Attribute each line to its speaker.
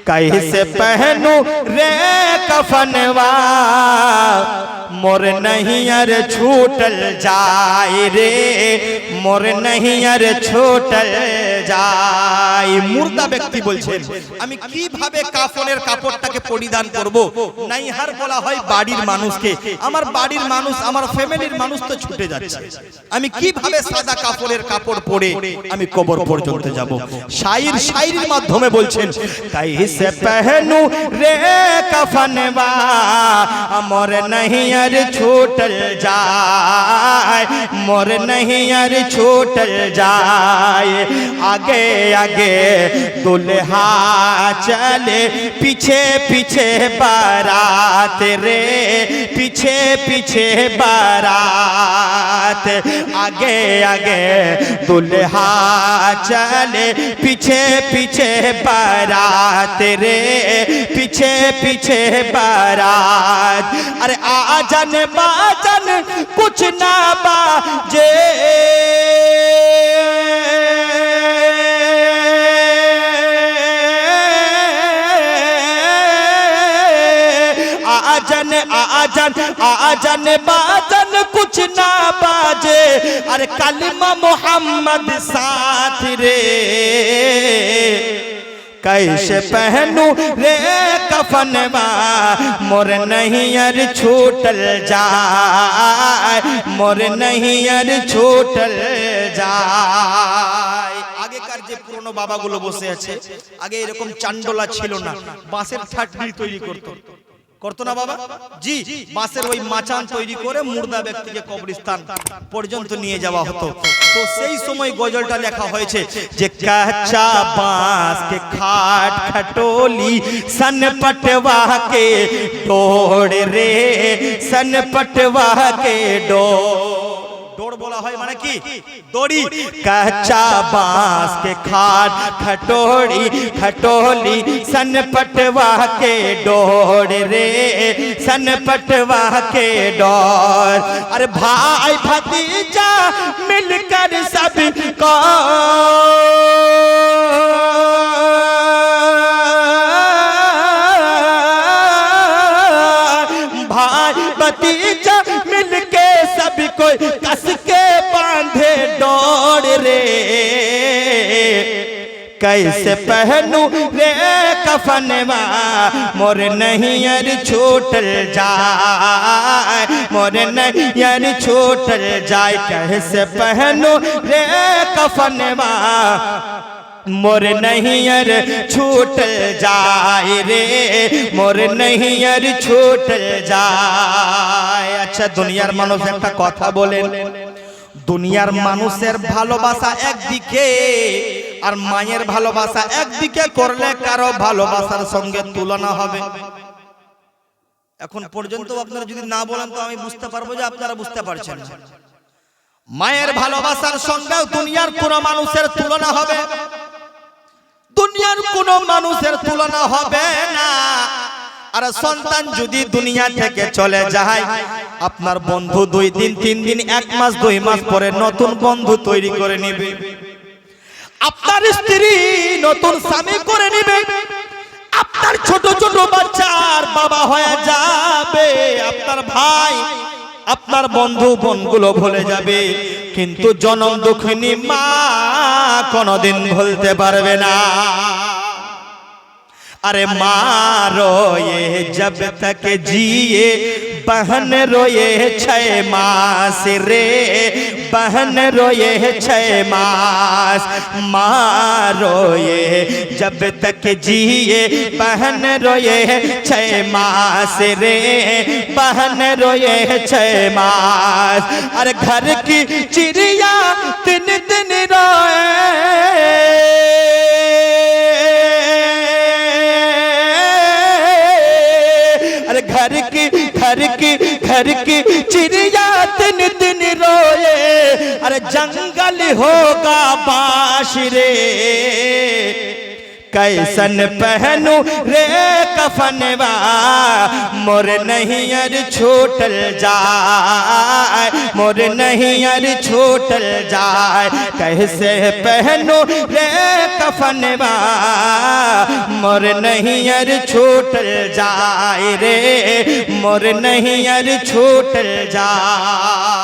Speaker 1: कैसे पहनू रे कफनवा मोर नहीं अर छूटल जाए रे, मोर नहीं अर छूटल যায়। মুর্দা ব্যক্তি বলছেন আমি কিভাবে কাফনের কাপড়টাকে পরিধান করব। নাইহার বলা হয় বাড়ির মানুষকে, আমার বাড়ির মানুষ আমার ফ্যামিলির মানুষ তো ছুটে যাচ্ছে, আমি কিভাবে সাদা কাপড়ের কাপড় পরে আমি কবর পর্যন্ত যাব। শায়রির মাধ্যমে বলছেন कैसे पहनू रे कफनवा मोर नहीं अर छूटल जाए, मोर नहीं अर छूटल जाए। आगे आगे दुल्हा चले पीछे पीछे बारात रे, पीछे पीछे बारात। आगे आगे दुल्हा चले पीछे पीछे बारात रे, पीछे पीछे बारात। अरे आजन बाजन कुछ ना बाजे, आजन आजन आजन बाजन कुछ ना बाजे। अरे कलिमा मोहम्मद साथ रे, कैसे पहनू रे कफनवा मोर नहीं अर छूटल जाए, मोर नहीं अर छूटल যায়। আগেকার যে পুরনো বাবাগুলো বসে আছে, আগে এরকম চান্ডলা ছিল না, বাঁশের ঠাটনি তৈরি করতো না বাবা জি, বাঁশের ওই মাচান তৈরি করে মুর্দা ব্যক্তিকে কবরস্থান পর্যন্ত নিয়ে যাওয়া হতো। তো সেই সময় গজলটা লেখা হয়েছে যে কাঁচা বাঁশ के खाट खटोली सन पटवा के डोर रे, सन पटवा के डोर बोला হয় মানে কি দড়ি। कच्चा बांस के खाट खटोली खटोली सन पटवा के डोर रे, सन पटवा के डोर। अरे भाई भतीजा मिलकर सबको भाई भतीजा मिलके सब कोई कस के बांधे डोर रे, कैसे पहनू रे कफनवा मोर नहीं अर छूटल जाए, मोर नहीं अर छूटल जाए। कैसे पहनू रे कफनवा मोर नहीं अर छूटल जाए रे, मोर नहीं अर छूटल जाए। अच्छा দুনিয়ার মানুষ একটা কথা বলেন, দুনিয়ার মানুষের ভালোবাসা একদিকে আর মায়ের ভালোবাসা একদিকে করলে কারো ভালোবাসার সঙ্গে তুলনা হবে। এখন পর্যন্ত আপনারা যদি না বলেন তো আমি বুঝতে পারবো যে আপনারা বুঝতে পারছেন না। মায়ের ভালোবাসার সঙ্গে দুনিয়ার কোনো মানুষের তুলনা হবে, দুনিয়ার কোনো মানুষের তুলনা হবে না। আর সন্তান যদি দুনিয়া থেকে চলে যায়, আপনার বন্ধু 2 দিন 3 দিন 1 মাস 2 মাস পরে নতুন বন্ধু তৈরি করে নেবে, আপনার স্ত্রী নতুন স্বামী করে নেবে, আপনার ছোট ছোট বাচ্চার বাবা হয়ে যাবে, আপনার ভাই আপনার বন্ধু বোনগুলো ভুলে যাবে, কিন্তু জনম দুঃখিনী মা কোনদিন ভুলতে পারবে না। अरे माँ रोए जब तक जिए बहन रोए 6 मास रे, बहन रोए 6 मास। माँ रोए जब तक जिए बहन रोए 6 मास रे, बहन रोए 6 मास। अरे घर की चिड़िया 3 दिन रोए, घर की चिड़िया 3 दिन रोए। अरे जंगल होगा बाश रे, कैसन पहनू रे कफनवा मोर नहीं अर छूटल जाए, मोर नहीं अर छूटल जाए। कैसे पहनू रे कफनवा मोर नहीं अर छूटल जाए रे, मोर नहीं अर छूटल जाए।